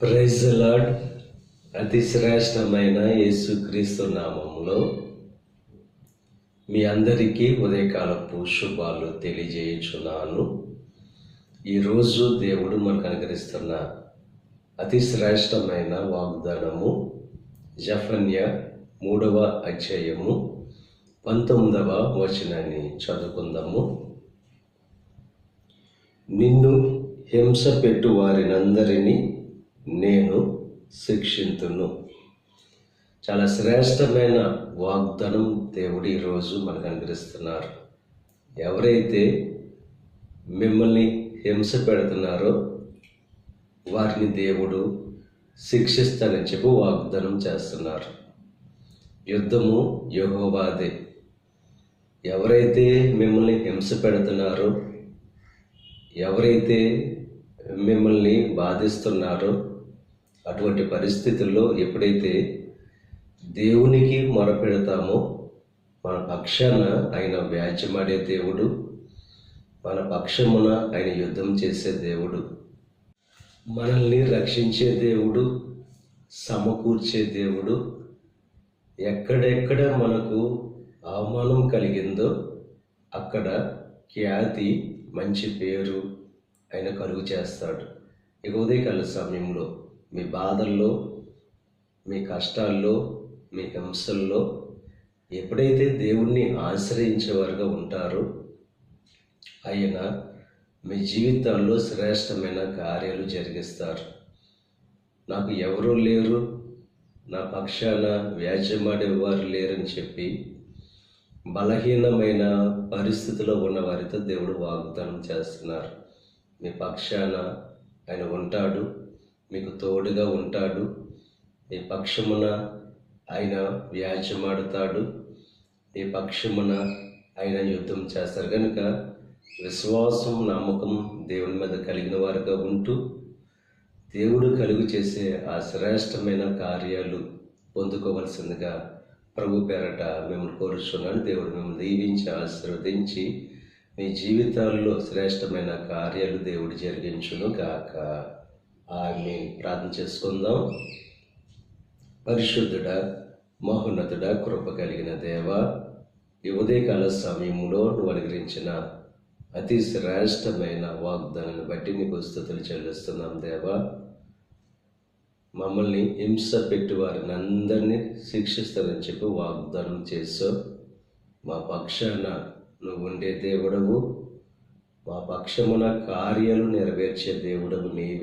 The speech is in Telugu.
Praise the lord. అతి శ్రేష్టమైన యేసుక్రీస్తు నామములో మీ అందరికీ ఉదయకాలపు శుభాలు తెలియజేయుచున్నాను. ఈరోజు దేవుడు మనకు అనుగ్రహిస్తున్న అతి శ్రేష్టమైన వాగ్దానము జెఫన్యా 3వ అధ్యాయము 19వ వచనాన్ని చదువుకుందాము. నిన్ను హింస పెట్టు వారినందరినీ నేను శిక్షింతును. చాలా శ్రేష్టమైన వాగ్దానం దేవుడు ఈరోజు మనకు అనుగ్రహిస్తున్నారు. ఎవరైతే మిమ్మల్ని హింస పెడుతున్నారో వారిని దేవుడు శిక్షిస్తానని చెప్పి వాగ్దానం చేస్తున్నారు. యుద్ధము యెహోవాదే. ఎవరైతే మిమ్మల్ని హింస పెడుతున్నారో, ఎవరైతే మిమ్మల్ని బాధిస్తున్నారో, అటువంటి పరిస్థితుల్లో ఎప్పుడైతే దేవునికి మొరపెడతామో మన పక్షాన ఆయన వ్యాజ్యమాడే దేవుడు, మన పక్షమున ఆయన యుద్ధం చేసే దేవుడు, మనల్ని రక్షించే దేవుడు, సమకూర్చే దేవుడు. ఎక్కడెక్కడ మనకు అవమానం కలిగిందో అక్కడ ఖ్యాతి, మంచి పేరు ఆయన కలుగు చేస్తాడు. ఇక ఉదయకాల సమయంలో మీ బాధల్లో, మీ కష్టాల్లో, మీ హింసల్లో ఎప్పుడైతే దేవుణ్ణి ఆశ్రయించేవారుగా ఉంటారో ఆయన మీ జీవితాల్లో శ్రేష్టమైన కార్యాలు జరిగిస్తారు. నాకు ఎవరూ లేరు, నా పక్షాన వ్యాజ్యమాడేవారు లేరని చెప్పి బలహీనమైన పరిస్థితిలో ఉన్న వారితో దేవుడు వాగ్దానం చేస్తున్నారు. మీ పక్షాన ఆయన ఉంటాడు, మీకు తోడుగా ఉంటాడు, మీ పక్షమున ఆయన వ్యాజ్యమాడుతాడు, మీ పక్షమున ఆయన యుద్ధం చేస్తారు. కనుక విశ్వాసం, నమ్మకం దేవుని మీద కలిగిన వారుగా ఉంటూ దేవుడు కలుగు చేసే ఆ శ్రేష్టమైన కార్యాలు పొందుకోవలసిందిగా ప్రభు పేరట మిమ్మల్ని కోరుచున్నాను. దేవుడు మిమ్మల్ని దీవించి ఆశీర్వదించి మీ జీవితాల్లో శ్రేష్టమైన కార్యాలు దేవుడు జరిగించును గాక. ఆమేన్. ప్రార్థన చేసుకుందాం. పరిశుద్ధుడా, మహోన్నతుడా, కృప కలిగిన దేవ, ఈ ఉదయకాల సమయంలో నువ్వు అనుగ్రహించిన అతి శ్రేష్టమైన వాగ్దానాన్ని బట్టి నీకు స్తుతులు చెల్లిస్తున్నాం దేవా. మమ్మల్ని హింస పెట్టి వారిని అందరినీ శిక్షిస్తానని చెప్పి వాగ్దానం చేసావు. మా పక్షాన నువ్వు ఉండే దేవుడవు, మా పక్షమున కార్యాలు నెరవేర్చే దేవుడవు నీవే.